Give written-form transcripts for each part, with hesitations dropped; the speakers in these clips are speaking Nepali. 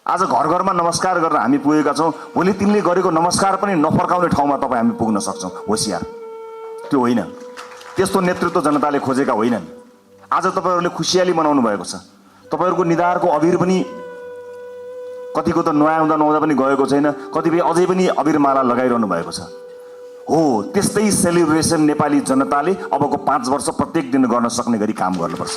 आज घर घरमा नमस्कार गरेर हामी पुगेका छौँ, भोलि तिनले गरेको नमस्कार पनि नफर्काउने ठाउँमा तपाईँ हामी पुग्न सक्छौँ। होसियार, त्यो होइन। त्यस्तो नेतृत्व जनताले खोजेका होइनन्। आज तपाईँहरूले खुसियाली मनाउनु भएको छ। तपाईँहरूको निधारको अबिर पनि कतिको त नुहाउँदा नुहाउँदा पनि गएको छैन, कतिपय अझै पनि अबिरमाला लगाइरहनु भएको छ। हो, त्यस्तै सेलिब्रेसन नेपाली जनताले अबको 5 वर्ष प्रत्येक दिन गर्न सक्ने गरी काम गर्नुपर्छ।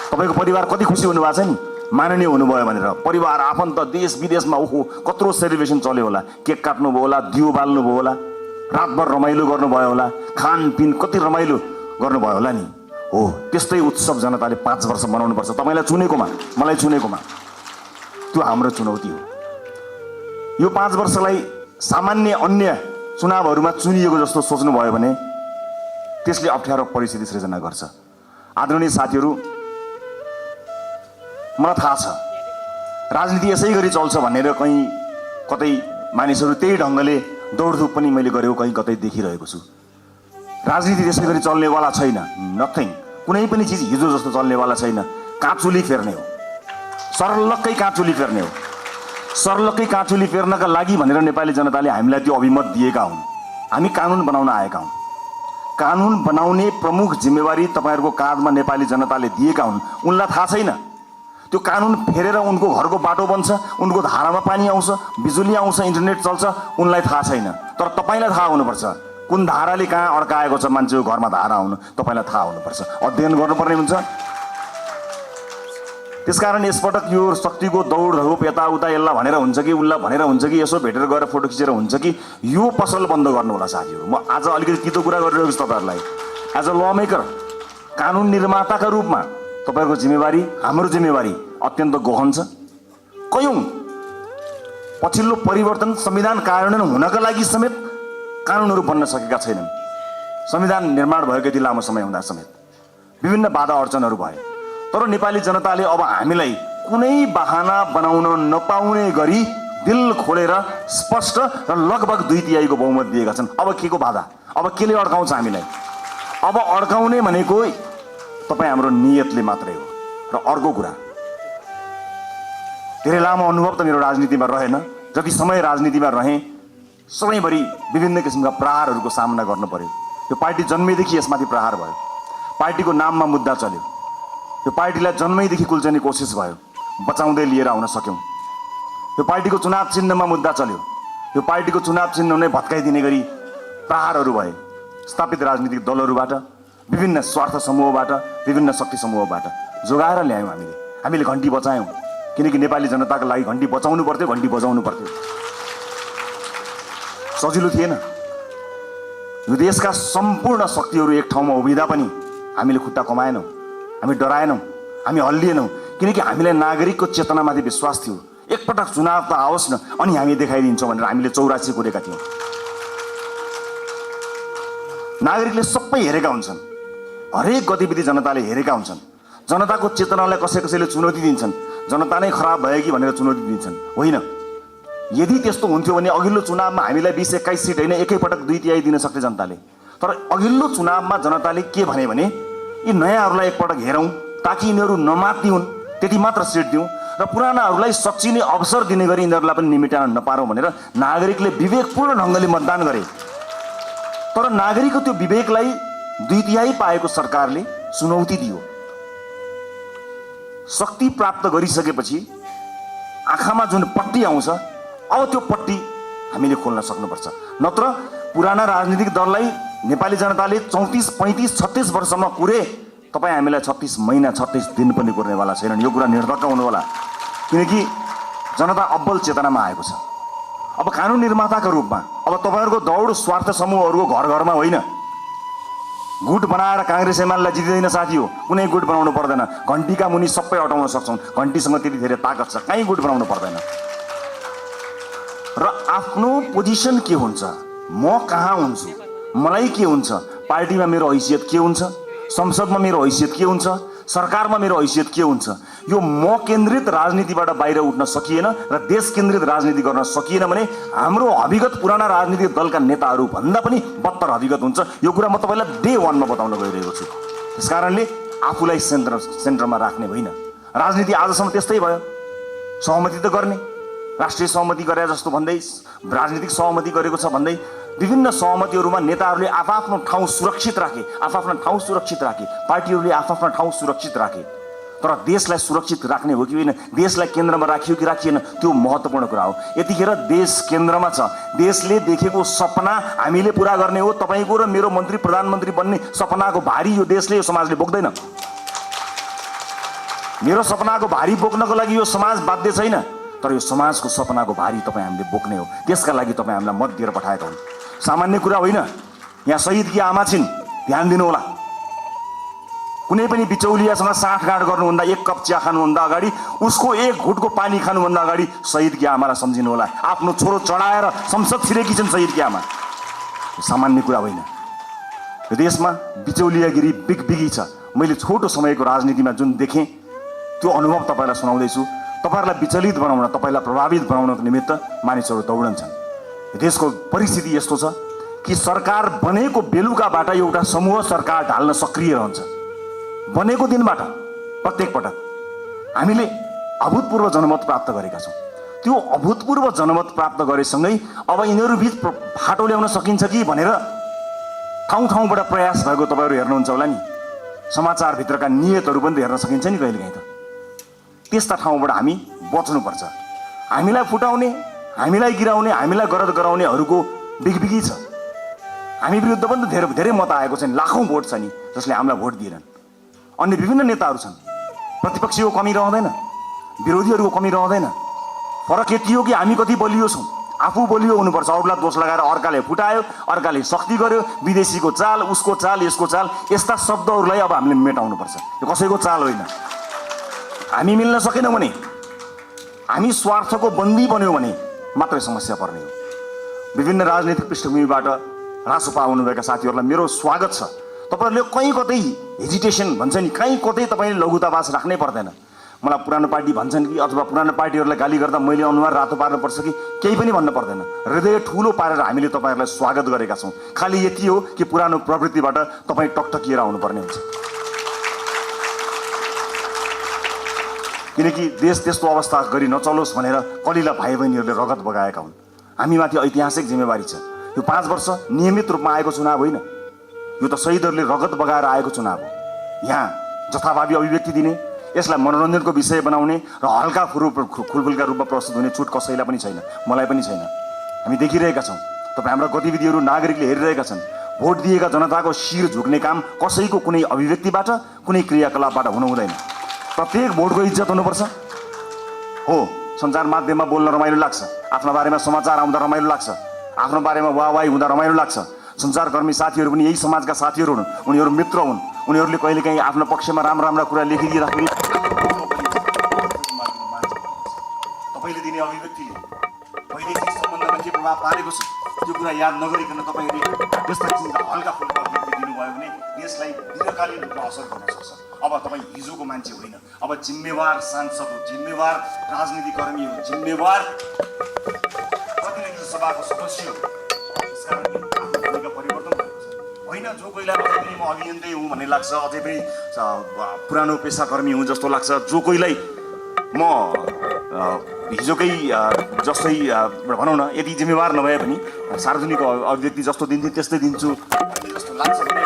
तपाईँको परिवार कति खुसी हुनुभएको छ नि, माननीय हुनुभयो भनेर। परिवार आफन्त देश विदेशमा ओहो कत्रो सेलिब्रेसन चल्यो होला, केक काट्नुभयो होला, दियो बाल्नुभयो होला, रातभर रमाइलो गर्नुभयो होला, खानपिन कति रमाइलो गर्नुभयो होला नि। हो, त्यस्तै उत्सव जनताले 5 वर्ष मनाउनुपर्छ। तपाईँलाई चुनेकोमा, मलाई चुनेकोमा, त्यो हाम्रो चुनौती हो। यो 5 वर्षलाई सामान्य अन्य चुनावहरूमा चुनिएको जस्तो सोच्नुभयो भने त्यसले अप्ठ्यारो परिस्थिति सृजना गर्छ। आदरणीय साथीहरू, मलाई थाहा छ राजनीति यसै गरी चल्छ भनेर कहीँ कतै मानिसहरू त्यही ढङ्गले दौडधुप पनि मैले गरेको कहीँ कतै देखिरहेको छु। राजनीति त्यसै गरी चल्नेवाला छैन। नथिङ, कुनै पनि चिज हिजो जस्तो चल्नेवाला छैन। काँचुली फेर्ने हो, सर्लक्कै काँचुली फेर्ने हो। सर्लक्कै काँचुली फेर्नका लागि भनेर नेपाली जनताले हामीलाई त्यो अभिमत दिएका हुन्। हामी कानुन बनाउन आएका हौँ। कानुन बनाउने प्रमुख जिम्मेवारी तपाईँहरूको काँधमा नेपाली जनताले दिएका हुन्। उनलाई थाहा छैन त्यो कानुन फेरेर उनको घरको बाटो बन्छ, उनको धारामा पानी आउँछ, बिजुली आउँछ, इन्टरनेट चल्छ, उनलाई थाहा छैन। तर तपाईँलाई थाहा हुनुपर्छ कुन धाराले कहाँ अड्काएको छ मान्छेको घरमा धारा आउनु, तपाईँलाई थाहा हुनुपर्छ। अध्ययन गर्नुपर्ने हुन्छ। त्यसकारण यसपटक यो शक्तिको दौडधुप यताउता यसलाई भनेर हुन्छ कि उसलाई भनेर हुन्छ कि यसो भेटेर गएर फोटो खिचेर हुन्छ कि यो पसल बन्द गर्नु होला साथीहरू। म आज अलिकति तितो कुरा गरिरहेको छु तपाईँहरूलाई। एज अ ल मेकर, कानुन निर्माताका रूपमा तपाईँहरूको जिम्मेवारी, हाम्रो जिम्मेवारी अत्यन्त गहन छ। कयौँ पछिल्लो परिवर्तन संविधान कार्यान्वयन हुनका लागि समेत कानुनहरू बन्न सकेका छैनन्। संविधान निर्माण भएको यति लामो समय हुँदा समेत विभिन्न बाधा अडचनहरू भए। तर नेपाली जनताले अब हामीलाई कुनै बहाना बनाउन नपाउने गरी दिल खोलेर स्पष्ट र लगभग 2/3 बहुमत दिएका छन्। अब के को बाधा, अब केले अड्काउँछ हामीलाई? अब अड्काउने भनेको तपाईँ हाम्रो नियतले मात्रै हो। र अर्को कुरा, धेरै लामो अनुभव त मेरो राजनीतिमा रहेन। जति समय राजनीतिमा रहेँ सधैँभरि विभिन्न किसिमका प्रहारहरूको सामना गर्नु पर्यो। यो पार्टी जन्मेदेखि यसमाथि प्रहार भयो। पार्टीको नाममा मुद्दा चल्यो। यो पार्टीलाई जन्मैदेखि कुल्चने कोसिस भयो, बचाउँदै लिएर आउन सक्यौँ। यो पार्टीको चुनाव चिन्हमा मुद्दा चल्यो। यो पार्टीको चुनाव चिन्ह नै भत्काइदिने गरी प्रहारहरू भए स्थापित राजनीतिक दलहरूबाट, विभिन्न स्वार्थ समूहबाट, विभिन्न शक्ति समूहबाट जोगाएर ल्यायौँ। हामीले घन्टी बचायौँ, किनकि नेपाली जनताको लागि घन्टी बचाउनु पर्थ्यो, घन्टी बजाउनु पर्थ्यो। सजिलो थिएन। यो देशका सम्पूर्ण शक्तिहरू एक ठाउँमा उभिँदा पनि हामीले खुट्टा कमाएनौँ, हामी डराएनौँ, हामी हल्लिएनौँ, किनकि हामीलाई नागरिकको चेतनामाथि विश्वास थियो। एकपटक चुनाव त आओस् न अनि हामी देखाइदिन्छौँ भनेर हामीले 84 कुरेका थियौँ। नागरिकले सबै हेरेका हुन्छन्, हरेक गतिविधि जनताले हेरेका हुन्छन्। जनताको चेतनालाई कसैले चुनौती दिन्छन्, जनता नै खराब भयो कि भनेर चुनौती दिन्छन्। होइन, यदि त्यस्तो हुन्थ्यो भने अघिल्लो चुनावमा हामीलाई 20-21 सिट होइन, एकैपटक 2/3 दिन सक्थे जनताले। तर अघिल्लो चुनावमा जनताले के भने यी नयाँहरूलाई एकपटक हेरौँ ताकि यिनीहरू नमात्ने हुन्, त्यति मात्र सिट दिउँ र पुरानाहरूलाई सच्चिने अवसर दिने गरी यिनीहरूलाई पनि निमिटान नपारौँ भनेर नागरिकले विवेकपूर्ण ढङ्गले मतदान गरे। तर नागरिकको त्यो विवेकलाई 2/3 पाएको सरकारले चुनौती दियो। शक्ति प्राप्त गरिसकेपछि आँखामा जुन पट्टी आउँछ, अब त्यो पट्टी हामीले खोल्न सक्नुपर्छ। नत्र पुराना राजनीतिक दललाई नेपाली जनताले 34, 35, 36 वर्षमा कुरे, तपाईँ हामीलाई 36 महिना 36 दिन पनि कुर्नेवाला छैनन्। यो कुरा निर्धक्क हुनु होला, किनकि जनता अब्बल चेतनामा आएको छ। अब कानुन निर्माताका रूपमा अब तपाईँहरूको दौड स्वार्थ समूहहरूको घर घरमा होइन। गुट बनाएर काङ्ग्रेस एमालेलाई जितिँदैन साथी हो, कुनै गुट बनाउनु पर्दैन। घन्टीका मुनि सबै हटाउन सक्छौँ, घन्टीसँग त्यति धेरै ताकत छ, कहीँ गुट बनाउनु पर्दैन। र आफ्नो पोजिसन के हुन्छ, म कहाँ हुन्छु, मलाई के हुन्छ, पार्टीमा मेरो हैसियत के हुन्छ, संसदमा मेरो हैसियत के हुन्छ, सरकारमा मेरो हैसियत के हुन्छ, यो म केन्द्रित राजनीतिबाट बाहिर उठ्न सकिएन र देश केन्द्रित राजनीति गर्न सकिएन भने हाम्रो अभिगत पुराना राजनीतिक दलका नेताहरू भन्दा पनि बत्तर अभिगत हुन्छ। यो कुरा म तपाईँलाई डे 1 मा बताउन गइरहेको छु। त्यसकारणले आफूलाई सेन्टरमा राख्ने होइन। राजनीति आजसम्म त्यस्तै भयो। सहमति त गर्ने, राष्ट्रिय सहमति गरे जस्तो भन्दै, राजनीतिक सहमति गरेको छ भन्दै विभिन्न सहमतिहरूमा नेताहरूले आफआफ्नो ठाउँ सुरक्षित राखे, पार्टीहरूले आफआफ्नो ठाउँ सुरक्षित राखे। तर देशलाई सुरक्षित राख्ने हो कि होइन, देशलाई केन्द्रमा राखियो कि राखिएन, त्यो महत्त्वपूर्ण कुरा हो। यतिखेर देश केन्द्रमा छ, देशले देखेको सपना हामीले पुरा गर्ने हो। तपाईँको र मेरो मन्त्री प्रधानमन्त्री बन्ने सपनाको भारी यो देशले, यो समाजले बोक्दैन। मेरो सपनाको भारी बोक्नको लागि यो समाज बाध्य छैन, तर यो समाजको सपनाको भारी तपाईँ हामीले बोक्ने हो। त्यसका लागि तपाईँ हामीलाई मत दिएर पठाएका हुन्। सामान्य कुरा होइन। यहाँ शहीदकी आमा छिन्, ध्यान दिनु होला। कुनै पनि बिचौलियासँग साँठगाँठ गर्नुभन्दा, एक कप चिया खानुभन्दा अगाडि, उसको एक घुटको पानी खानुभन्दा अगाडि शहीदकी आमालाई सम्झिनु होला। आफ्नो छोरो चढाएर संसद छिरेकी छन् शहीदकी आमा। सामान्य कुरा होइन। यो देशमा बिचौलियागिरी बिगबिगी छ। मैले छोटो समयको राजनीतिमा जुन देखेँ त्यो अनुभव तपाईँलाई सुनाउँदैछु। तपाईँहरूलाई विचलित बनाउन, तपाईँलाई प्रभावित बनाउनको निमित्त मानिसहरू दौडन्छन्। देशको परिस्थिति यस्तो छ कि सरकार बनेको बेलुकाबाट एउटा समूह सरकार ढाल्न सक्रिय रहन्छ। बनेको दिनबाट प्रत्येक पटक हामीले अभूतपूर्व जनमत प्राप्त गरेका छौँ। त्यो अभूतपूर्व जनमत प्राप्त गरेसँगै अब यिनीहरू बिच फाटो ल्याउन सकिन्छ कि भनेर ठाउँ ठाउँबाट प्रयास भएको तपाईँहरू हेर्नुहुन्छ होला नि। समाचारभित्रका नियतहरू पनि हेर्न सकिन्छ नि कहिलेकाहीँ। त त्यस्ता ठाउँबाट हामी बच्नुपर्छ। हामीलाई फुटाउने, हामीलाई गिराउने, हामीलाई गरद गराउनेहरूको बिगबिगी छ। हामी विरुद्ध पनि त धेरै मत आएको छ नि, लाखौँ भोट छ नि, जसले हामीलाई भोट दिएनन्। अन्य विभिन्न नेताहरू छन्। प्रतिपक्षीको कमी रहँदैन, विरोधीहरूको कमी रहँदैन। फरक यति हो कि हामी कति बलियो छौँ। आफू बलियो हुनुपर्छ, अरूलाई दोष लगाएर अर्काले फुटायो, अर्काले शक्ति गर्यो, विदेशीको चाल, उसको चाल, यसको चाल, यस्ता शब्दहरूलाई अब हामीले मेटाउनुपर्छ। यो कसैको चाल होइन। हामी मिल्न सकेनौँ भने, हामी स्वार्थको बन्दी बन्यौँ भने मात्रै समस्या पर्ने हो। विभिन्न राजनीतिक पृष्ठभूमिबाट रासोपा आउनुभएका साथीहरूलाई मेरो स्वागत छ। तपाईँहरूले कहीँ कतै हेजिटेसन भन्छ नि, कहीँ कतै तपाईँले लघुतावास राख्नै पर्दैन। मलाई पुरानो पार्टी भन्छन् कि अथवा पुरानो पार्टीहरूलाई गाली गर्दा मैले अनुहार रातो पार्नुपर्छ कि केही पनि भन्न पर्दैन। हृदय ठुलो पारेर हामीले तपाईँहरूलाई स्वागत गरेका छौँ। खालि यति हो कि पुरानो प्रवृत्तिबाट तपाईँ टकटकिएर आउनुपर्ने हुन्छ। किनकि देश त्यस्तो अवस्था गरी नचलोस् भनेर कलिला भाइ बहिनीहरूले रगत बगाएका हुन्। हामीमाथि ऐतिहासिक जिम्मेवारी छ। यो 5 वर्ष नियमित रूपमा आएको चुनाव होइन, यो त शहीदहरूले रगत बगाएर आएको चुनाव हो। यहाँ जथाभावी अभिव्यक्ति दिने, यसलाई मनोरञ्जनको विषय बनाउने र हल्का खुलफुलका रूपमा प्रस्तुत हुने छुट कसैलाई पनि छैन, मलाई पनि छैन। हामी देखिरहेका छौँ, तपाईँ हाम्रा गतिविधिहरू नागरिकले हेरिरहेका छन्। भोट दिएका जनताको शिर झुक्ने काम कसैको कुनै अभिव्यक्तिबाट, कुनै क्रियाकलापबाट हुनु हुँदैन। प्रत्येक भोटको इज्जत हुनुपर्छ। हो, सञ्चार माध्यममा बोल्न रमाइलो लाग्छ, आफ्नो बारेमा समाचार आउँदा रमाइलो लाग्छ, आफ्नो बारेमा वाहवाही हुँदा रमाइलो लाग्छ। सञ्चारकर्मी साथीहरू पनि यही समाजका साथीहरू हुन्, उनीहरू मित्र हुन्। उनीहरूले कहिलेकाहीँ आफ्नो पक्षमा राम्रा कुरा लेखिदिँदाखेरि तपाईँले दिने अभिव्यक्तिले वैदेशिक सम्बन्धमा के प्रभाव पारेको छ त्यो कुरा याद नगरिकन तपाईँले त्यस्ता किसिमका हल्का फुल्का अभिव्यक्ति दिनुभयो भने देशलाई दीर्घकालीन रूपमा असर गर्न सक्छ। अब तपाईँ हिजोको मान्छे होइन, अब जिम्मेवार सांसद हो, जिम्मेवार राजनीतिकर्मी हो, जिम्मेवार प्रतिनिधि सभाको सदस्य हो। त्यसकारण भूमिका परिवर्तन भएको छ होइन। जो कोहीलाई अझै पनि म अभियन्तै हुँ भन्ने लाग्छ, अझै पनि पुरानो पेसाकर्मी हुँ जस्तो लाग्छ, जो कोहीलाई म हिजोकै जस्तै भनौँ न, यदि जिम्मेवार नभए पनि सार्वजनिक अभिव्यक्ति जस्तो दिन्थेँ त्यस्तै दिन्छु जस्तो लाग्छ भने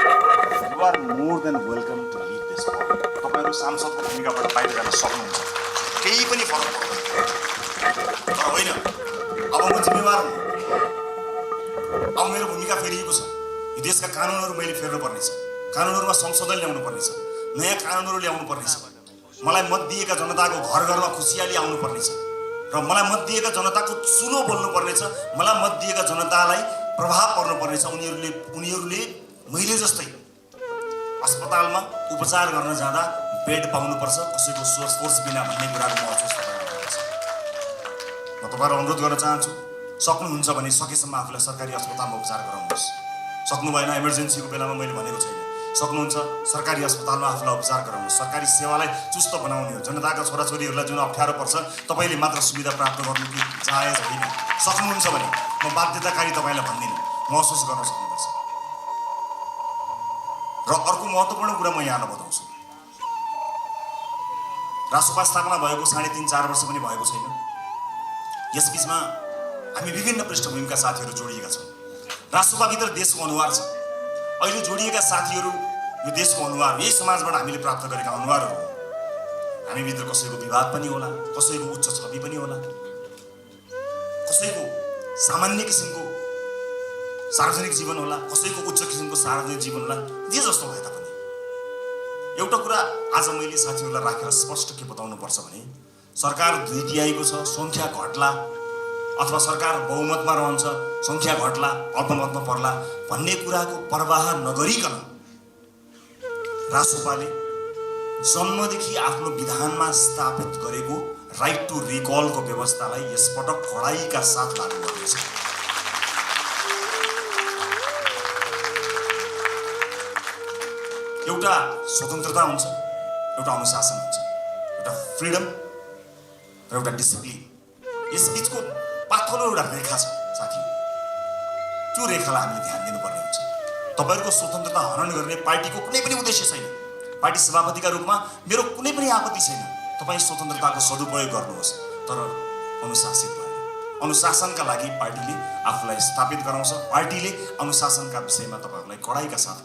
you are more than welcome to lead this. तपाईँहरू सांसदको भूमिकाबाट बाहिर जान सक्नुहुन्छ, केही पनि फरक पर्दैन। तर होइन, अब म जिम्मेवार हुँ, अब मेरो भूमिका फेरिएको छ। यो देशका कानुनहरू मैले फेर्नु पर्नेछ, कानुनहरूमा संशोधन ल्याउनु पर्नेछ, नयाँ कानुनहरू ल्याउनु पर्नेछ। मलाई मत दिएका जनताको घर घरमा खुसियाली आउनु पर्नेछ र मलाई मत दिएका जनताको चुलो बोल्नु पर्नेछ। मलाई मत दिएका जनतालाई प्रभाव पर्नु पर्नेछ। उनीहरूले मैले जस्तै अस्पतालमा उपचार गर्न जाँदा बेड पाउनुपर्छ, कसैको सोर्स बिना भन्ने कुराको महसुस गर्नुपर्छ। म तपाईँलाई अनुरोध गर्न चाहन्छु, सक्नुहुन्छ भने सकेसम्म आफूलाई सरकारी अस्पतालमा उपचार गराउनुहोस्। सक्नु भएन, इमर्जेन्सीको बेलामा मैले भनेको छैन, सक्नुहुन्छ सरकारी अस्पतालमा आफूलाई उपचार गराउनुहोस्। सरकारी सेवालाई चुस्त बनाउने हो। जनताका छोराछोरीहरूलाई जुन अप्ठ्यारो पर्छ तपाईँले मात्र सुविधा प्राप्त गर्नु कि जायज होइन। सक्नुहुन्छ भने म बाध्यताकारी तपाईँलाई भन्दिनँ, महसुस गर्न सक्नुपर्छ। र अर्को महत्त्वपूर्ण कुरा म यहाँलाई बताउँछु, रासोपा स्थापना भएको 3.5-4 वर्ष पनि भएको छैन। यसबीचमा हामी विभिन्न पृष्ठभूमिका साथीहरू जोडिएका छौँ। रासोपाभित्र देशको अनुहार छ। अहिले जोडिएका साथीहरू यो देशको अनुहार, यही समाजबाट हामीले प्राप्त गरेका अनुहारहरू हो। हामीभित्र कसैको विवाद पनि होला, कसैको उच्च छवि पनि होला, कसैको सामान्य किसिमको सार्वजनिक जीवन होला, कसैको उच्च किसिमको सार्वजनिक जीवन होला। जे जस्तो भए तापनि एउटा कुरा आज मैले साथीहरूलाई राखेर स्पष्ट के बताउनु पर्छ भने सरकार 2/3 छ, सङ्ख्या घट्ला अथवा सरकार बहुमतमा रहन्छ, सङ्ख्या घट्ला अल्पमतमा पर्ला भन्ने कुराको परवाह नगरिकन रासोपाले जन्मदेखि आफ्नो विधानमा स्थापित गरेको राइट टु रिकलको व्यवस्थालाई यसपटक कडाइका साथ लागू गर्नेछ। एउटा स्वतन्त्रता हुन्छ, एउटा अनुशासन हुन्छ, एउटा फ्रिडम र एउटा डिसिप्लिन। यसबीचको पातलो एउटा रेखा छ साथी। त्यो रेखालाई हामीले ध्यान दिनुपर्ने हुन्छ। तपाईँहरूको स्वतन्त्रता हनन गर्ने पार्टीको कुनै पनि उद्देश्य छैन। पार्टी सभापतिका रूपमा मेरो कुनै पनि आपत्ति छैन। तपाईँ स्वतन्त्रताको सदुपयोग गर्नुहोस्, तर अनुशासित भएर। अनुशासनका लागि पार्टीले आफूलाई स्थापित गराउँछ। पार्टीले अनुशासनका विषयमा तपाईँहरूलाई कडाइका साथ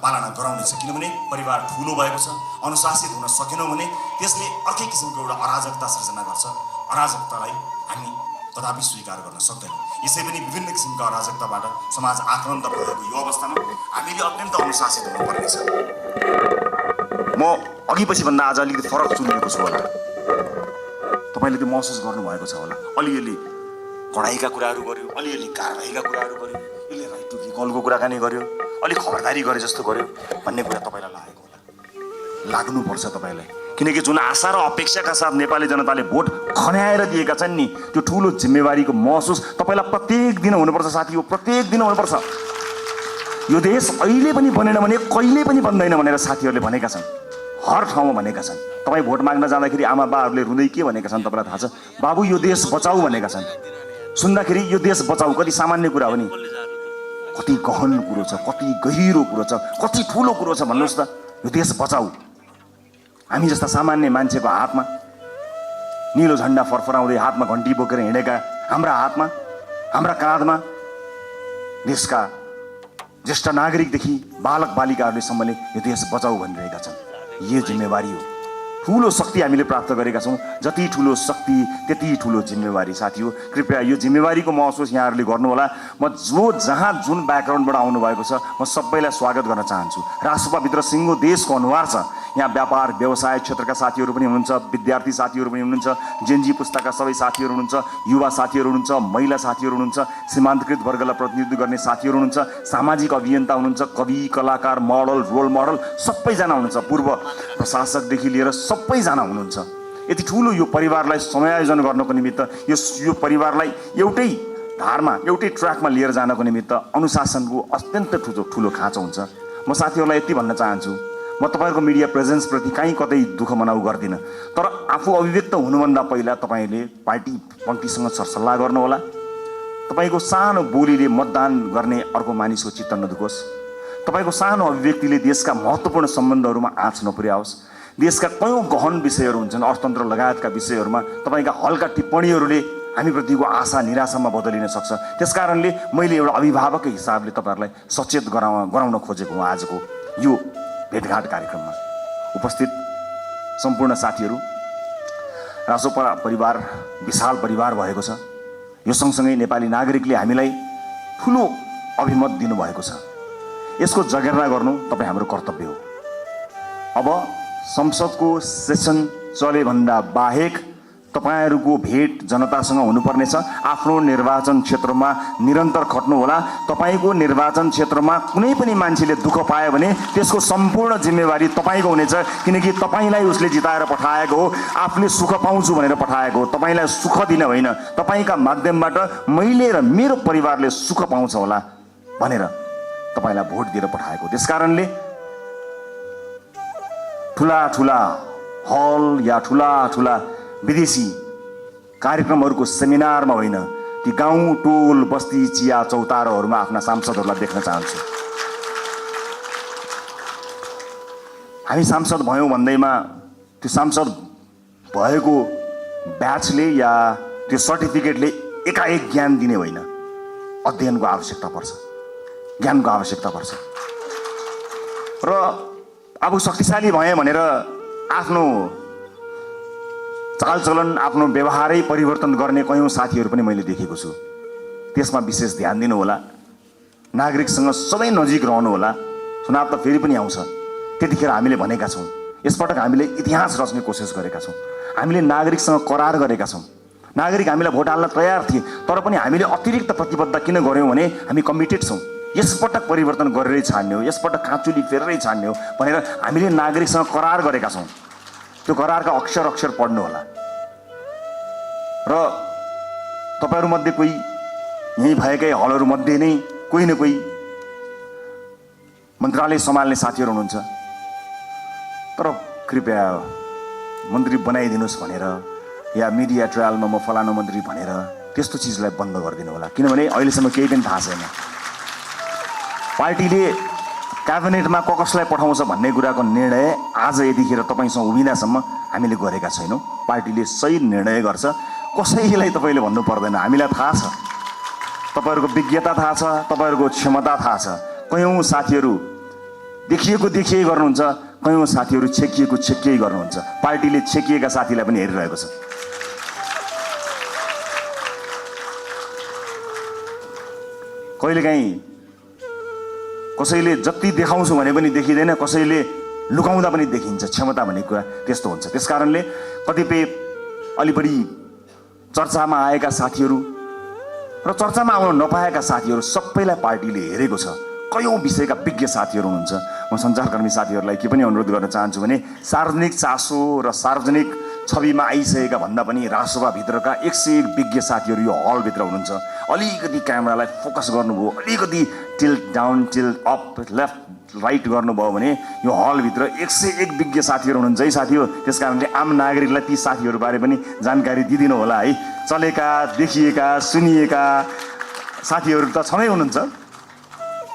पालना गराउनेछ। किनभने परिवार ठुलो भएको छ, अनुशासित हुन सकेनौँ भने त्यसले अर्कै किसिमको एउटा अराजकता सृजना गर्छ। अराजकतालाई हामी कदापि स्वीकार गर्न सक्दैनौँ। यसै पनि विभिन्न किसिमका अराजकताबाट समाज आक्रान्त भएको यो अवस्थामा हामीले अत्यन्त अनुशासित हुनुपर्नेछ। म अघि पछि भन्दा आज अलिकति फरक चुनिएको छु होला। तपाईँले त्यो महसुस गर्नुभएको छ होला। अलिअलि कडाइका कुराहरू गर्यो, अलिअलि कारबाहीका कुराहरू गर्यो, यसले राइट टु रिकलको कुराकानी गर्यो, अलिक खबरदारी गरे जस्तो गर्यो भन्ने कुरा तपाईँलाई लागेको होला। लाग्नुपर्छ तपाईँलाई, किनकि जुन आशा र अपेक्षाका साथ नेपाली जनताले भोट खन्याएर दिएका छन् नि, त्यो ठुलो जिम्मेवारीको महसुस तपाईँलाई प्रत्येक दिन हुनुपर्छ साथी हो। प्रत्येक दिन हुनुपर्छ। यो देश अहिले पनि बनेन भने कहिले पनि बन्दैन भनेर साथीहरूले भनेका छन्, हर ठाउँमा भनेका छन्। तपाईँ भोट माग्न जाँदाखेरि आमा बाहरूले रुँदै के भनेका छन् तपाईँलाई थाहा छ? बाबु यो देश बचाऊ भनेका छन्। सुन्दाखेरि यो देश बचाऊ कति सामान्य कुरा हो नि, कति गहन कुरो छ, कति गहिरो कुरो छ, कति ठुलो कुरो छ भन्नुहोस् त। यो देश बचाऊ हामी जस्ता सामान्य मान्छेको हातमा, निलो झन्डा फरफराउँदै हातमा घन्टी बोकेर हिँडेका हाम्रा हातमा, हाम्रा काँधमा देशका ज्येष्ठ नागरिकदेखि बालक बालिकाहरूलेसम्मले यो देश बचाऊ भनिरहेका छन्। यो जिम्मेवारी हो। ठुलो शक्ति हामीले प्राप्त गरेका छौँ। जति ठुलो शक्ति त्यति ठुलो जिम्मेवारी साथी हो। कृपया यो जिम्मेवारीको महसुस यहाँहरूले गर्नुहोला। म जहाँ जुन ब्याकग्राउन्डबाट आउनुभएको छ म सबैलाई स्वागत गर्न चाहन्छु। रासोपाभित्र सिङ्गो देशको अनुहार छ। यहाँ व्यापार व्यवसाय क्षेत्रका साथीहरू पनि हुनुहुन्छ, विद्यार्थी साथीहरू पनि हुनुहुन्छ, जेनजी पुस्ताका सबै साथीहरू हुनुहुन्छ, युवा साथीहरू हुनुहुन्छ, महिला साथीहरू हुनुहुन्छ, सीमान्तकृत वर्गलाई प्रतिनिधित्व गर्ने साथीहरू हुनुहुन्छ, सामाजिक अभियन्ता हुनुहुन्छ, कवि कलाकार मोडल रोल मोडल सबैजना हुनुहुन्छ, पूर्व प्रशासकदेखि लिएर सबैजना हुनुहुन्छ। यति ठुलो यो परिवारलाई समायोजन गर्नको निमित्त, यो परिवारलाई एउटै धारमा एउटै ट्र्याकमा लिएर जानको निमित्त अनुशासनको अत्यन्त ठुलो खाँचो हुन्छ। म साथीहरूलाई यति भन्न चाहन्छु, म तपाईँहरूको मिडिया प्रेजेन्सप्रति कहीँ कतै दुःख मनाउ गर्दिनँ, तर आफू अभिव्यक्त हुनुभन्दा पहिला तपाईँले पार्टी पङ्क्तिसँग सरसल्लाह गर्नुहोला। तपाईँको सानो बोलीले मतदान गर्ने अर्को मानिसको चित्त नदुखोस्। तपाईँको सानो अभिव्यक्तिले देशका महत्त्वपूर्ण सम्बन्धहरूमा आँच नपुर्याओस्। देशका कयौँ गहन विषयहरू हुन्छन्, अर्थतन्त्र लगायतका विषयहरूमा तपाईँका हल्का टिप्पणीहरूले हामीप्रतिको आशा निराशामा बदलिन सक्छ। त्यसकारणले मैले एउटा अभिभावककै हिसाबले तपाईँहरूलाई सचेत गराउन खोजेको हुँ। आजको यो भेटघाट कार्यक्रममा उपस्थित सम्पूर्ण साथीहरू, रासोपा परिवार विशाल परिवार भएको छ। यो सँगसँगै नेपाली नागरिकले हामीलाई ठुलो अभिमत दिनुभएको छ। यसको जगेर्ना गर्नु तपाईँ हाम्रो कर्तव्य हो। अब संसदको सेसन चलेभन्दा बाहेक तपाईँहरूको भेट जनतासँग हुनुपर्नेछ। आफ्नो निर्वाचन क्षेत्रमा निरन्तर खट्नुहोला। तपाईँको निर्वाचन क्षेत्रमा कुनै पनि मान्छेले दुःख पायो भने त्यसको सम्पूर्ण जिम्मेवारी तपाईँको हुनेछ, किनकि तपाईँलाई उसले जिताएर पठाएको हो, आफूले सुख पाउँछु भनेर पठाएको हो। तपाईँलाई सुख दिन होइन, तपाईँका माध्यमबाट मैले र मेरो परिवारले सुख पाउँछ होला भनेर तपाईँलाई भोट दिएर पठाएको। त्यसकारणले ठुला ठुला हल या ठुला ठुला विदेशी कार्यक्रमहरूको सेमिनारमा होइन, ती गाउँ टोल बस्ती चिया चौतारोहरूमा आफ्ना सांसदहरूलाई देख्न चाहन्छु। हामी सांसद भयौँ भन्दैमा त्यो सांसद भएको ब्याचले या त्यो सर्टिफिकेटले एकाएक ज्ञान दिने होइन, अध्ययनको आवश्यकता पर्छ, ज्ञानको आवश्यकता पर्छ। र अब शक्तिशाली भएँ भनेर आफ्नो चालचलन आफ्नो व्यवहारै परिवर्तन गर्ने कयौँ साथीहरू पनि मैले देखेको छु। त्यसमा विशेष ध्यान दिनु होला, नागरिकसँग सधैँ नजिक रहनु होला। चुनाव त फेरि पनि आउँछ, त्यतिखेर हामीले भनेका छौँ, यसपटक हामीले इतिहास रच्ने कोसिस गरेका छौँ, हामीले नागरिकसँग करार गरेका छौँ। नागरिक हामीलाई भोट हाल्न तयार थिए, तर पनि हामीले अतिरिक्त प्रतिबद्धता किन गऱ्यौँ भने हामी कमिटेड छौँ, यसपटक परिवर्तन गरेरै छाड्ने हो, यसपटक काँचुली फेरेरै छाड्ने हो भनेर हामीले नागरिकसँग करार गरेका छौँ। त्यो करारका अक्षर अक्षर पढ्नु होला। र तपाईँहरूमध्ये कोही यहीँ भएकै हलहरूमध्ये नै कोही न कोही मन्त्रालय सम्हाल्ने साथीहरू हुनुहुन्छ, तर कृपया मन्त्री बनाइदिनुहोस् भनेर या मिडिया ट्रायलमा म फलानु मन्त्री भनेर त्यस्तो चिजलाई बन्द गरिदिनु होला। किनभने अहिलेसम्म केही पनि थाहा छैन। पार्टीले क्याबिनेटमा कसलाई पठाउँछ भन्ने कुराको निर्णय आज यतिखेर तपाईँसँग उभिँदासम्म हामीले गरेका छैनौँ। पार्टीले सही निर्णय गर्छ, कसैलाई तपाईँले भन्नु पर्दैन, हामीलाई थाहा छ, तपाईँहरूको विज्ञता थाहा छ, तपाईँहरूको क्षमता थाहा छ। कयौँ साथीहरू देखिएको गर्नुहुन्छ, कयौँ साथीहरू छेकिएको गर्नुहुन्छ। पार्टीले छेकिएका साथीलाई पनि हेरिरहेको छ। कहिलेकाहीँ कसैले जति देखाउँछु भने पनि देखिँदैन, कसैले लुकाउँदा पनि देखिन्छ। क्षमता भन्ने कुरा त्यस्तो हुन्छ। त्यस कारणले कतिपय अलि बढी चर्चामा आएका साथीहरू र चर्चामा आउन नपाएका साथीहरू सबैलाई पार्टीले हेरेको छ। कयौँ विषयका विज्ञ साथीहरू हुनुहुन्छ। म सञ्चारकर्मी साथीहरूलाई के पनि अनुरोध गर्न चाहन्छु भने सार्वजनिक चासो र सार्वजनिक छविमा आइसकेका भन्दा पनि राजसभाभित्रका 101 विज्ञ साथीहरू यो हलभित्र हुनुहुन्छ। अलिकति क्यामेरालाई फोकस गर्नुभयो, अलिकति tilt down tilt up left right गर्नुभयो भने यो हलभित्र 101 विज्ञ साथीहरू हुनुहुन्छ है साथी हो। त्यस कारणले आम नागरिकलाई ती साथीहरूबारे पनि जानकारी दिदिनु होला है। चलेका, देखिएका, सुनिएका साथीहरू त छँदै हुनुहुन्छ,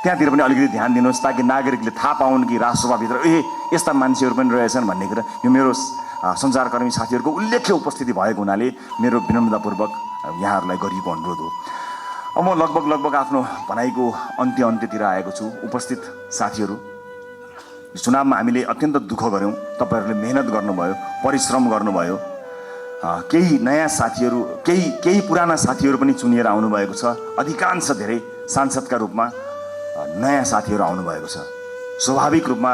त्यहाँतिर पनि अलिकति ध्यान दिनुहोस् ताकि नागरिकले थाहा पाउन् कि राजसभाभित्र यस्ता मान्छेहरू पनि रहेछन् भन्ने कुरा। यो मेरो सञ्चारकर्मी साथीहरूको उल्लेख्य उपस्थिति भएको हुनाले मेरो विनम्रतापूर्वक यहाँहरूलाई गरिएको अनुरोध हो। अब म लगभग आफ्नो भनाइको अन्त्यतिर आएको छु। उपस्थित साथीहरू, चुनावमा हामीले अत्यन्त दुःख गऱ्यौँ, तपाईँहरूले मेहनत गर्नुभयो, परिश्रम गर्नुभयो। केही नयाँ साथीहरू, केही पुराना साथीहरू पनि चुनिएर आउनुभएको छ। अधिकांश धेरै सांसदका रूपमा नयाँ साथीहरू आउनुभएको छ। स्वाभाविक रूपमा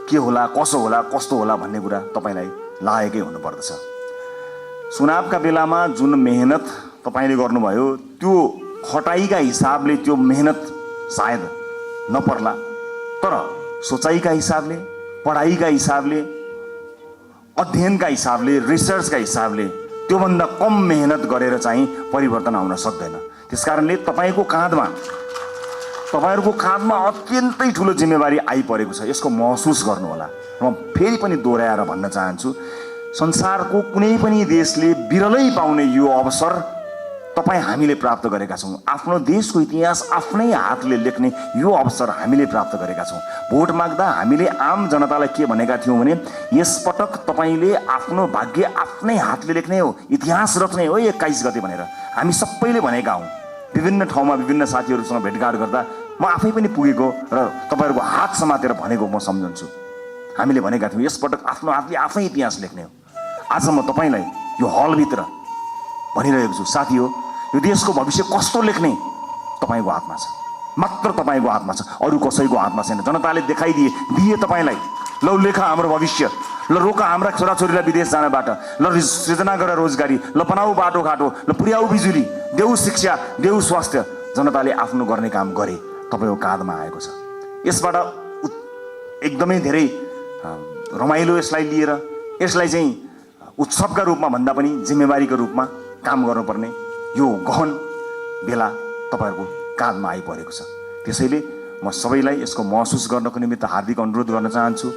के होला, कसो होला, कस्तो होला भन्ने कुरा तपाईँलाई लागेकै हुनुपर्दछ। चुनावका बेलामा जुन मेहनत तपाईँले गर्नुभयो त्यो खटाइका हिसाबले त्यो मेहनत सायद नपर्ला, तर सोचाइका हिसाबले, पढाइका हिसाबले, अध्ययनका हिसाबले, रिसर्चका हिसाबले त्योभन्दा कम मेहनत गरेर चाहिँ परिवर्तन आउन सक्दैन। त्यसकारणले तपाईँहरूको काँधमा अत्यन्तै ठुलो जिम्मेवारी आइपरेको छ। यसको महसुस गर्नुहोला। म फेरि पनि दोहोऱ्याएर भन्न चाहन्छु, संसारको कुनै पनि देशले बिरलै पाउने यो अवसर तपाईँ हामीले प्राप्त गरेका छौँ। आफ्नो देशको इतिहास आफ्नै हातले लेख्ने यो अवसर हामीले प्राप्त गरेका छौँ। भोट माग्दा हामीले आम जनतालाई के भनेका थियौँ भने यसपटक तपाईँले आफ्नो भाग्य आफ्नै हातले लेख्ने हो, इतिहास रच्ने हो 21 गते भनेर हामी सबैले भनेका हौँ। विभिन्न ठाउँमा विभिन्न साथीहरूसँग भेटघाट गर्दा म आफै पनि पुगेको र तपाईँहरूको हात समातेर भनेको म सम्झन्छु। हामीले भनेका थियौँ यसपटक आफ्नो हातले आफै इतिहास लेख्ने हो। आज म तपाईँलाई यो हलभित्र भनिरहेको छु, साथी हो, यो देशको भविष्य कस्तो लेख्ने तपाईँको हातमा छ, मात्र तपाईँको हातमा छ, अरू कसैको हातमा छैन। जनताले दिए तपाईँलाई, ल लेख हाम्रो भविष्य, ल रोक हाम्रा छोराछोरीलाई विदेश जानबाट, ल सृजना गर रोजगारी, ल बनाऊ बाटोघाटो, ल पुर्याऊ बिजुली, देऊ शिक्षा, देऊ स्वास्थ्य। जनताले आफ्नो गर्ने काम गरे, तपाईँको काँधमा आएको छ। यसबाट एकदमै धेरै रमाइलो यसलाई लिएर, यसलाई चाहिँ उत्सवका रूपमा भन्दा पनि जिम्मेवारीको रूपमा काम गर्नुपर्ने यो गहन बेला तपाईँहरूको काँधमा आइपरेको छ। त्यसैले म सबैलाई यसको महसुस गर्नको निमित्त हार्दिक अनुरोध गर्न चाहन्छु।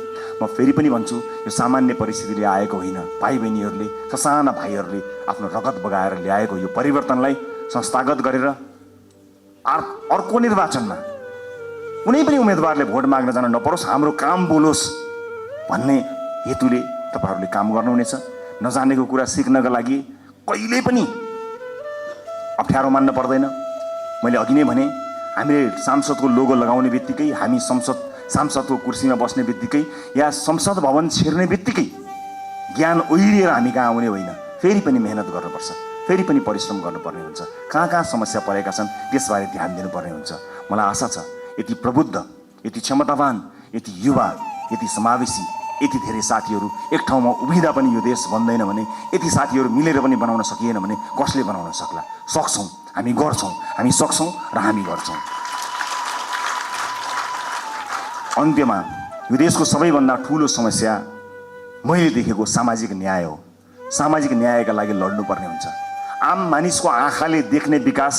म फेरि पनि भन्छु, यो सामान्य परिस्थितिले आएको होइन। भाइ बहिनीहरूले, ससाना भाइहरूले आफ्नो रगत बगाएर ल्याएको यो परिवर्तनलाई संस्थागत गरेर अर्को निर्वाचनमा कुनै पनि उम्मेदवारले भोट माग्न जान नपरोस्, हाम्रो काम बोलोस् भन्ने हेतुले तपाईँहरूले काम गर्नुहुनेछ। नजानेको कुरा सिक्नका लागि कहिल्यै पनि अप्ठ्यारो मान्न पर्दैन। मैले अघि नै भने हामीले सांसदको लोगो लगाउने बित्तिकै, हामी सांसदको कुर्सीमा बस्ने बित्तिकै या संसद भवन छिर्ने बित्तिकै ज्ञान ओइरिएर हामी कहाँ आउने होइन। फेरि पनि मेहनत गर्नुपर्छ, फेरि पनि परिश्रम गर्नुपर्ने हुन्छ। कहाँ कहाँ समस्या परेका छन् त्यसबारे ध्यान दिनुपर्ने हुन्छ। मलाई आशा छ यति प्रबुद्ध, यति क्षमतावान, यति युवा, यति समावेशी, यति धेरै साथीहरू एक ठाउँमा उभिँदा पनि यो देश बन्दैन भने, यति साथीहरू मिलेर पनि बनाउन सकिएन भने कसले बनाउन सक्ला? सक्छौँ, हामी गर्छौँ, हामी सक्छौँ र हामी गर्छौँ। अन्त्यमा यो देशको सबैभन्दा ठुलो समस्या मैले देखेको सामाजिक न्याय हो। सामाजिक न्यायका लागि लड्नुपर्ने हुन्छ। आम मानिसको आँखाले देख्ने विकास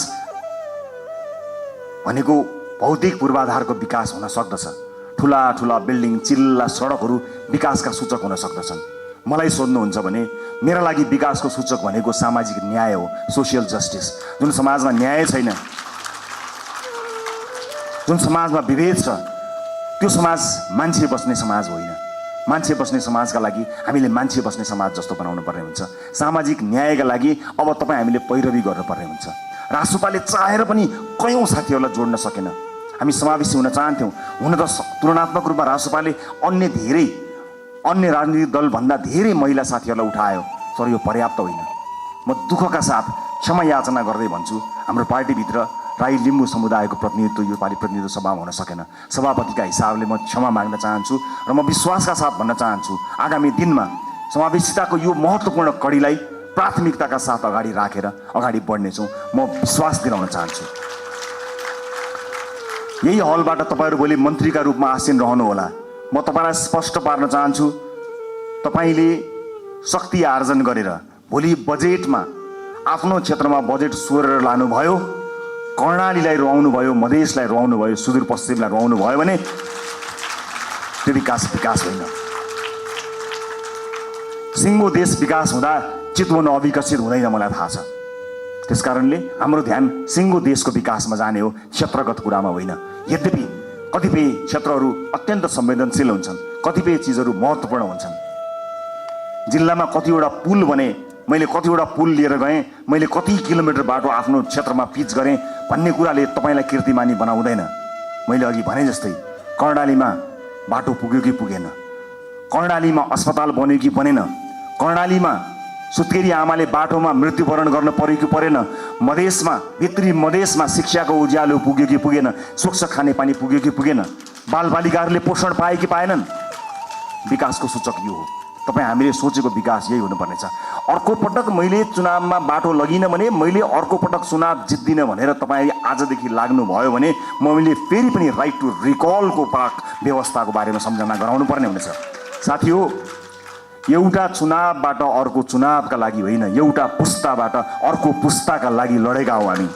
भनेको भौतिक पूर्वाधारको विकास हुन सक्दछ। ठुला ठुला बिल्डिङ, चिल्ला सडकहरू विकासका सूचक हुन सक्दछन्। मलाई सोध्नुहुन्छ भने मेरा लागि विकासको सूचक भनेको सामाजिक न्याय हो, सोसियल जस्टिस। जुन समाजमा न्याय छैन, जुन समाजमा विभेद छ, त्यो समाज मान्छे बस्ने समाज होइन। मान्छे बस्ने समाजका लागि हामीले मान्छे बस्ने समाज जस्तो बनाउनु पर्ने हुन्छ। सामाजिक न्यायका लागि अब तपाईँ हामीले पैरवी गर्नुपर्ने हुन्छ। रासुपाले चाहेर पनि कयौँ साथीहरूलाई जोड्न सकेन। हामी समावेशी हुन चाहन्थ्यौँ। हुन त तुलनात्मक रूपमा रासुपाले अन्य राजनीतिक दलभन्दा धेरै महिला साथीहरूलाई उठायो, तर यो पर्याप्त होइन। म दुःखका साथ क्षमा याचना गर्दै भन्छु, हाम्रो पार्टीभित्र राई लिम्बू समुदायको प्रतिनिधित्व यो पालि प्रतिनिधित्व सभामा हुन सकेन। सभापतिका हिसाबले म क्षमा माग्न चाहन्छु र म विश्वासका साथ भन्न चाहन्छु आगामी दिनमा समावेशिताको यो महत्त्वपूर्ण कडीलाई प्राथमिकताका साथ अगाडि राखेर अगाडि बढ्नेछौँ। म विश्वास दिलाउन चाहन्छु। यही हलबाट तपाईँहरू भोलि मन्त्रीका रूपमा आसीन रहनुहोला। म तपाईँलाई स्पष्ट पार्न चाहन्छु, तपाईँले शक्ति आर्जन गरेर भोलि बजेटमा आफ्नो क्षेत्रमा बजेट सोरेर लानुभयो, कर्णालीलाई रुवाउनु भयो, मधेसलाई रुवाउनु भयो, सुदूरपश्चिमलाई रुवाउनु भयो भने त्यो विकास होइन। सिङ्गो देश विकास हुँदा चितवन अविकसित हुँदैन, मलाई थाहा छ। त्यसकारणले हाम्रो ध्यान सिङ्गो देशको विकासमा जाने हो, क्षेत्रगत कुरामा होइन। यद्यपि कतिपय क्षेत्रहरू अत्यन्त संवेदनशील हुन्छन्, कतिपय चिजहरू महत्त्वपूर्ण हुन्छन्। जिल्लामा कतिवटा पुल बने, मैले कतिवटा पुल लिएर गएँ, मैले कति किलोमिटर बाटो आफ्नो क्षेत्रमा पिच गरेँ भन्ने कुराले तपाईँलाई कीर्तिमानी बनाउँदैन। मैले अघि भने जस्तै कर्णालीमा बाटो पुग्यो कि पुगेन, कर्णालीमा अस्पताल बन्यो कि बनेन, कर्णालीमा सुत्केरी आमाले बाटोमा मृत्युवरण गर्न पर्यो कि परेन, मधेसमा भित्री मधेसमा शिक्षाको उज्यालो पुग्यो कि पुगेन, स्वच्छ खानेपानी पुग्यो कि पुगेन, बालबालिकाहरूले पोषण पाए कि पाएनन्। विकासको सूचक यो हो। तपाईँ हामीले सोचेको विकास यही हुनुपर्नेछ। अर्को पटक मैले चुनावमा बाटो लगिनँ भने, मैले अर्को पटक चुनाव जित्दिनँ भनेर तपाईँ आजदेखि लाग्नुभयो भने मैले फेरि पनि राइट टु रिकलको व्यवस्थाको बारेमा सम्झना गराउनु पर्ने हुनेछ। साथी हो, एउटा चुनावबाट अर्को चुनावका लागि होइन, एउटा पुस्ताबाट अर्को पुस्ताका लागि लडेका हौँ हामी।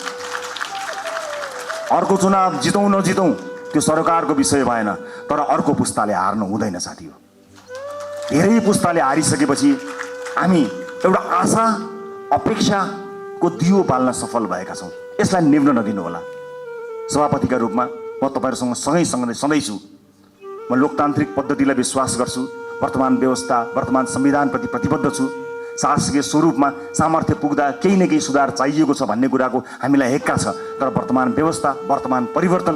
अर्को चुनाव जितौँ नजितौँ त्यो सरकारको विषय भएन, तर अर्को पुस्ताले हार्नु हुँदैन साथी हो। धेरै पुस्ताले हारिसकेपछि हामी एउटा आशा अपेक्षाको दियो बाल्न सफल भएका छौँ। यसलाई निभ्न नदिनु होला। सभापतिका रूपमा म तपाईँहरूसँग सधैँ छु। म लोकतान्त्रिक पद्धतिलाई विश्वास गर्छु। वर्तमान व्यवस्था, वर्तमान संविधानप्रति प्रतिबद्ध छु। शासकीय स्वरूपमा सामर्थ्य पुग्दा केही न केही सुधार चाहिएको छ भन्ने कुराको हामीलाई हेक्का छ, तर वर्तमान व्यवस्था, वर्तमान परिवर्तन,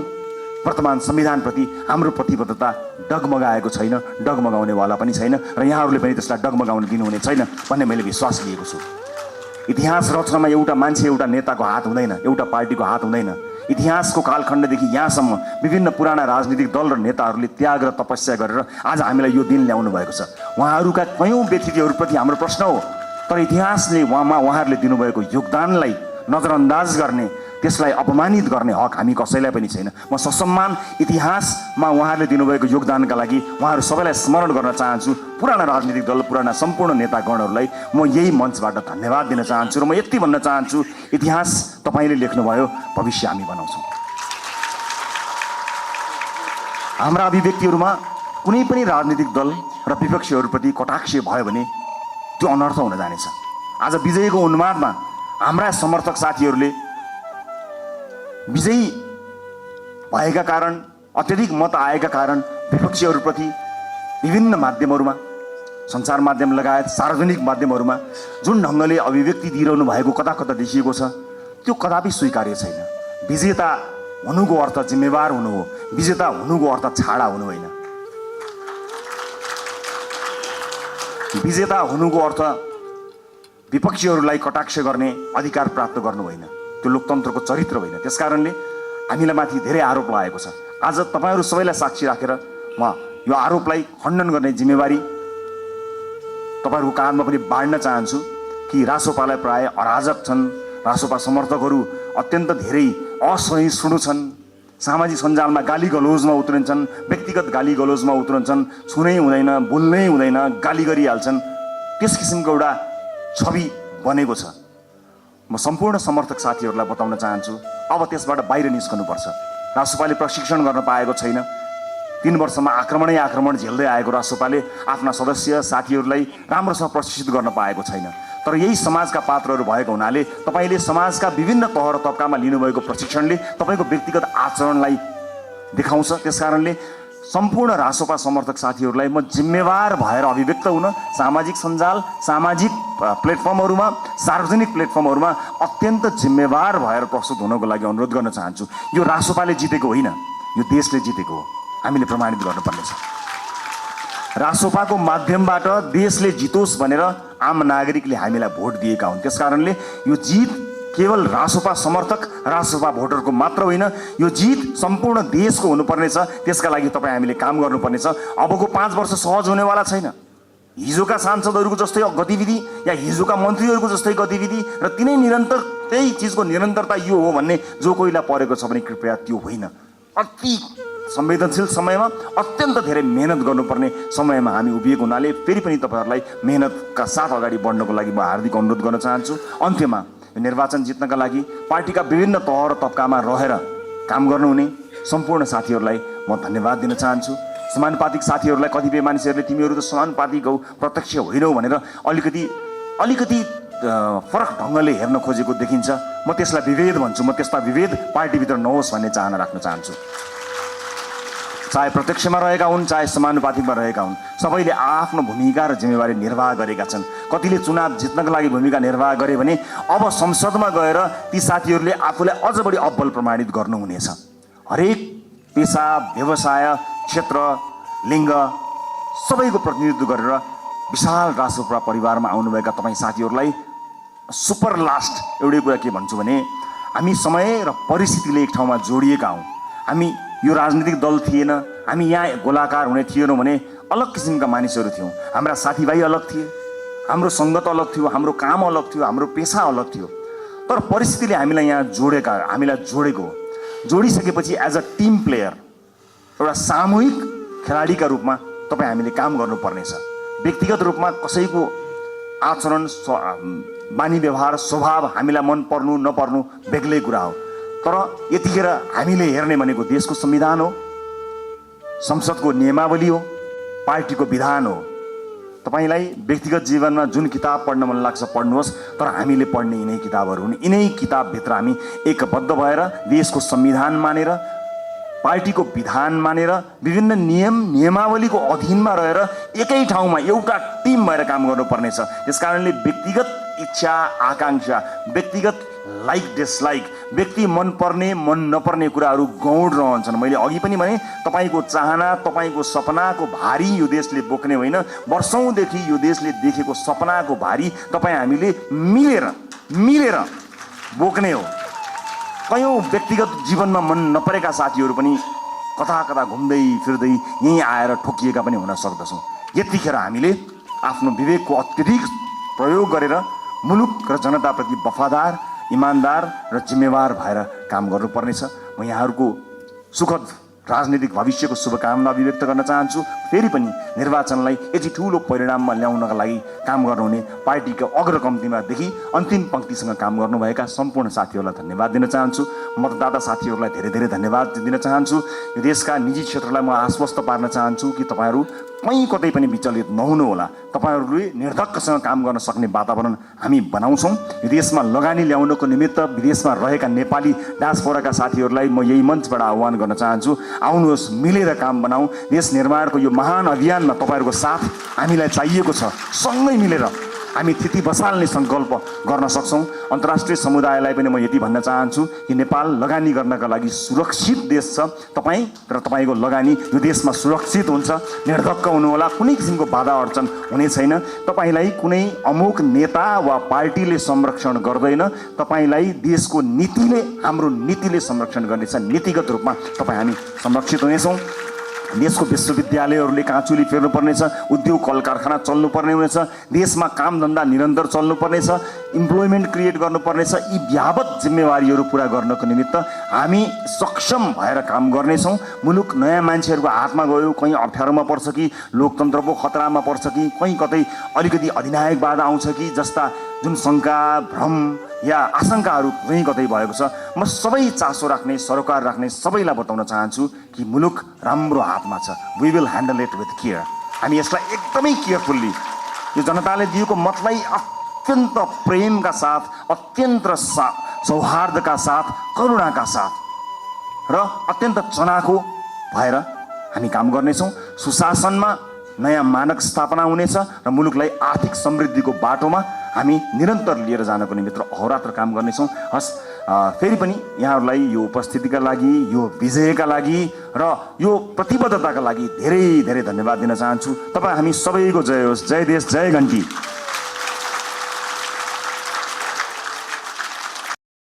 वर्तमान संविधानप्रति हाम्रो प्रतिबद्धता डगमगाएको छैन, डगमगाउनेवाला पनि छैन र यहाँहरूले पनि त्यसलाई डगमगाउन दिनुहुने छैन भन्ने मैले विश्वास लिएको छु। इतिहास रचनामा एउटा मान्छे, एउटा नेताको हात हुँदैन, एउटा पार्टीको हात हुँदैन। इतिहासको कालखण्डदेखि यहाँसम्म विभिन्न पुराना राजनीतिक दल र नेताहरूले त्याग र तपस्या गरेर आज हामीलाई यो दिन ल्याउनु भएको छ। उहाँहरूका कयौँ व्यतिथिहरूप्रति हाम्रो प्रश्न हो, तर इतिहासले उहाँहरूले दिनुभएको योगदानलाई नजरअन्दाज गर्ने, त्यसलाई अपमानित गर्ने हक हामी कसैलाई पनि छैन। म ससम्मान इतिहासमा उहाँहरूले दिनुभएको योगदानका लागि उहाँहरू सबैलाई स्मरण गर्न चाहन्छु। पुराना राजनीतिक दल, पुराना सम्पूर्ण नेतागणहरूलाई म यही मञ्चबाट धन्यवाद दिन चाहन्छु र म यति भन्न चाहन्छु, इतिहास तपाईँले लेख्नुभयो, भविष्य हामी बनाउँछौँ। हाम्रा अभिव्यक्तिहरूमा कुनै पनि राजनीतिक दल र विपक्षीहरूप्रति कटाक्ष भयो भने त्यो अनर्थ हुन जानेछ। आज विजयको उन्मादमा हाम्रा समर्थक साथीहरूले विजयी भएका कारण, अत्यधिक मत आएका कारण विपक्षीहरूप्रति विभिन्न माध्यमहरूमा सञ्चार माध्यम लगायत सार्वजनिक माध्यमहरूमा जुन ढङ्गले अभिव्यक्ति दिइरहनु भएको कता कता देखिएको छ त्यो कदापि स्वीकार्य छैन। विजेता हुनुको अर्थ जिम्मेवार हुनु हो, विजेता हुनुको अर्थ छाडा हुनु होइन। विजेता हुनुको अर्थ विपक्षीहरूलाई कटाक्ष गर्ने अधिकार प्राप्त गर्नु होइन, त्यो लोकतन्त्रको चरित्र होइन। त्यसकारणले हामीलाई माथि धेरै आरोप लागेको छ। आज तपाईँहरू सबैलाई साक्षी राखेर म यो आरोपलाई खण्डन गर्ने जिम्मेवारी तपाईँहरूको काँधमा पनि बाँड्न चाहन्छु कि रासोपालाई प्राय अराजक छन्, रासोपा समर्थकहरू अत्यन्त धेरै असहिष्णु छन्, सामाजिक सञ्जालमा गाली गलौजमा उत्रन्छन्, व्यक्तिगत गाली गलौजमा उत्रन्छन्, छुनै हुँदैन, बोल्नै हुँदैन, गाली गरिहाल्छन्। त्यस किसिमको एउटा छवि बनेको छ। म सम्पूर्ण समर्थक साथीहरूलाई बताउन चाहन्छु अब त्यसबाट बाहिर निस्कनुपर्छ। रासोपाले प्रशिक्षण गर्न पाएको छैन। 3 वर्षमा आक्रमण झेल्दै आएको रासोपाले आफ्ना सदस्य साथीहरूलाई राम्रोसँग प्रशिक्षित गर्न पाएको छैन। तर यही समाजका पात्रहरू भएको हुनाले तपाईँले समाजका विभिन्न तह र तबकामा लिनुभएको प्रशिक्षणले तपाईँको व्यक्तिगत आचरणलाई देखाउँछ। त्यसकारणले सम्पूर्ण रासोपा समर्थक साथीहरूलाई म जिम्मेवार भएर अभिव्यक्त हुन सामाजिक सञ्जाल, सामाजिक प्लेटफर्महरूमा, सार्वजनिक प्लेटफर्महरूमा अत्यन्त जिम्मेवार भएर प्रस्तुत हुनको लागि अनुरोध गर्न चाहन्छु। यो रासोपाले जितेको होइन, यो देशले जितेको हो। हामीले प्रमाणित गर्नुपर्नेछ। रासोपाको माध्यमबाट देशले जितोस् भनेर आम नागरिकले हामीलाई भोट दिएका हुन्। त्यसकारणले यो जित केवल रासोपा समर्थक, रासोपा भोटरको मात्र होइन, यो जित सम्पूर्ण देशको हुनुपर्नेछ। त्यसका लागि तपाईँ हामीले काम गर्नुपर्नेछ। अबको 5 वर्ष सहज हुनेवाला छैन। हिजोका सांसदहरूको जस्तै गतिविधि या हिजोका मन्त्रीहरूको जस्तै गतिविधि र तिनै निरन्तर त्यही चिजको निरन्तरता यो हो भन्ने जो कोहीलाई परेको छ भने कृपया त्यो होइन। अति संवेदनशील समयमा अत्यन्त धेरै मेहनत गर्नुपर्ने समयमा हामी उभिएको हुनाले फेरि पनि तपाईँहरूलाई मेहनतका साथ अगाडि बढ्नको लागि म हार्दिक अनुरोध गर्न चाहन्छु। अन्त्यमा निर्वाचन जित्नका लागि पार्टीका विभिन्न तह र तबकामा रहेर काम गर्नुहुने सम्पूर्ण साथीहरूलाई म धन्यवाद दिन चाहन्छु। समानुपातिक साथीहरूलाई कतिपय मानिसहरूले तिमीहरू त समानुपातिक हौ, प्रत्यक्ष होइनौ भनेर अलिकति फरक ढङ्गले हेर्न खोजेको देखिन्छ। म त्यसलाई विभेद भन्छु। म त्यस्ता विभेद पार्टीभित्र नहोस् भन्ने चाहना राख्न चाहन्छु। चाहे प्रत्यक्षमा रहेका हुन्, चाहे समानुपातिकमा रहेका हुन्, सबैले आफ्नो भूमिका र जिम्मेवारी निर्वाह गरेका छन्। कतिले चुनाव जित्नका लागि भूमिका निर्वाह गरे भने अब संसदमा गएर ती साथीहरूले आफूलाई अझ बढी अब्बल प्रमाणित गर्नुहुनेछ। हरेक पेसा, व्यवसाय, क्षेत्र, लिङ्ग सबैको प्रतिनिधित्व गरेर विशाल रासोपा परिवारमा आउनुभएका तपाईँ साथीहरूलाई सुपर लास्ट एउटै कुरा के भन्छु भने हामी समय र परिस्थितिले एक ठाउँमा जोडिएका हौँ। हामी यो राजनीतिक दल थिएन, हामी यहाँ गोलाकार हुने थिएनौँ भने अलग किसिमका मानिसहरू थियौँ। हाम्रा साथीभाइ अलग थिए, हाम्रो सङ्गत अलग थियो, हाम्रो काम अलग थियो, हाम्रो पेसा अलग थियो। तर परिस्थितिले हामीलाई यहाँ हामीलाई जोडेको हो। जोडिसकेपछि एज अ टिम प्लेयर, एउटा सामूहिक खेलाडीका रूपमा तपाईँ हामीले काम गर्नुपर्नेछ। व्यक्तिगत रूपमा कसैको आचरण, बानी व्यवहार, स्वभाव हामीलाई मन पर्नु नपर्नु बेग्लै कुरा हो। तर यतिखेर हामीले हेर्ने भनेको देशको संविधान हो, संसदको नियमावली हो, पार्टीको विधान हो। तपाईँलाई व्यक्तिगत जीवनमा जुन किताब पढ्न मन लाग्छ पढ्नुहोस्, तर हामीले पढ्ने यिनै किताबहरू हुन्। यिनै किताबभित्र हामी एकबद्ध भएर देशको संविधान मानेर, पार्टीको विधान मानेर, विभिन्न नियमावलीको अधीनमा रहेर एकै ठाउँमा एउटा टिम भएर काम गर्नुपर्नेछ। त्यसकारणले व्यक्तिगत इच्छा आकाङ्क्षा, व्यक्तिगत लाइक डिसलाइक, व्यक्ति मनपर्ने मन नपर्ने कुराहरू गौण रहन्छन्। मैले अघि पनि भने तपाईँको चाहना, तपाईँको सपनाको भारी यो देशले बोक्ने होइन, वर्षौँदेखि यो देशले देखेको सपनाको भारी तपाईँ हामीले मिलेर बोक्ने हो। कयौँ व्यक्तिगत जीवनमा मन नपरेका साथीहरू पनि कता घुम्दै फिर्दै यहीँ आएर ठोकिएका पनि हुन सक्दछौँ। यतिखेर हामीले आफ्नो विवेकको अत्यधिक प्रयोग गरेर मुलुक र जनताप्रति वफादार, इमान्दार र जिम्मेवार भएर काम गर्नुपर्नेछ। म यहाँहरूको सुखद राजनीतिक भविष्यको शुभकामना अभिव्यक्त गर्न चाहन्छु। फेरि पनि निर्वाचनलाई यति ठुलो परिणाममा ल्याउनका लागि काम गर्नुहुने पार्टीको अग्रकम्तीमादेखि अन्तिम पङ्क्तिसँग काम गर्नुभएका सम्पूर्ण साथीहरूलाई धन्यवाद दिन चाहन्छु। मतदाता साथीहरूलाई धेरै धेरै धन्यवाद दिन चाहन्छु। यो देशका निजी क्षेत्रलाई म आश्वस्त पार्न चाहन्छु कि तपाईँहरू कहीँ कतै पनि विचलित नहुनुहोला। तपाईँहरूले निर्धक्कसँग काम गर्न सक्ने वातावरण हामी बनाउँछौँ। यो देशमा लगानी ल्याउनको निमित्त विदेशमा रहेका नेपाली डायस्पोराका साथीहरूलाई म यही मञ्चबाट आह्वान गर्न चाहन्छु, आउनुहोस्, मिलेर काम बनाऊ। देश निर्माणको यो महान अभियानमा तपाईँहरूको साथ हामीलाई चाहिएको छ। सँगै मिलेर हामी थिति बसाल्ने सङ्कल्प गर्न सक्छौँ। अन्तर्राष्ट्रिय समुदायलाई पनि म यति भन्न चाहन्छु कि नेपाल लगानी गर्नका लागि सुरक्षित देश छ। तपाईँ र तपाईँको लगानी यो देशमा सुरक्षित हुन्छ। निर्धक्क हुनुहोला, कुनै किसिमको बाधा अडचन हुने छैन। तपाईँलाई कुनै अमुक नेता वा पार्टीले संरक्षण गर्दैन, तपाईँलाई देशको नीतिले, हाम्रो नीतिले संरक्षण गर्नेछ। नीतिगत रूपमा तपाईँ हामी संरक्षित हुनेछौँ। देशको विश्वविद्यालयहरूले काँचुली फेर्नुपर्नेछ, उद्योग कल कारखाना चल्नुपर्ने हुनेछ, देशमा कामधन्दा निरन्तर चल्नुपर्नेछ, इम्प्लोइमेन्ट क्रिएट गर्नुपर्नेछ। यी यावत जिम्मेवारीहरू पुरा गर्नको निमित्त हामी सक्षम भएर काम गर्नेछौँ। मुलुक नयाँ मान्छेहरूको हातमा गयो, कहीँ अप्ठ्यारोमा पर्छ कि लोकतन्त्रको खतरामा पर्छ कि कहीँ कतै अलिकति अधिनायकवाद आउँछ कि जस्ता जुन शङ्का, भ्रम या आशंकाहरू कहीँ कतै भएको छ, म सबै चासो राख्ने, सरोकार राख्ने सबैलाई बताउन चाहन्छु कि मुलुक राम्रो हातमा छ। We will handle it with care. हामी यसलाई एकदमै केयरफुल्ली, यो जनताले दिएको मतलाई अत्यन्त प्रेमका साथ, अत्यन्त सौहार्दका साथ, करुणाका साथ र अत्यन्त चनाखो भएर हामी काम गर्नेछौँ। सुशासनमा नयाँ मानक स्थापना हुनेछ र मुलुकलाई आर्थिक समृद्धिको बाटोमा हामी निरन्तर लिएर जानको निमित्त अहोरात्र काम गर्नेछौँ। हस्, फेरि पनि यहाँहरूलाई यो उपस्थितिका लागि, यो विजयका लागि र यो प्रतिबद्धताका लागि धेरै धेरै धन्यवाद दिन चाहन्छु। तपाईँ हामी सबैको जय होस्। जय देश, जय घन्टी।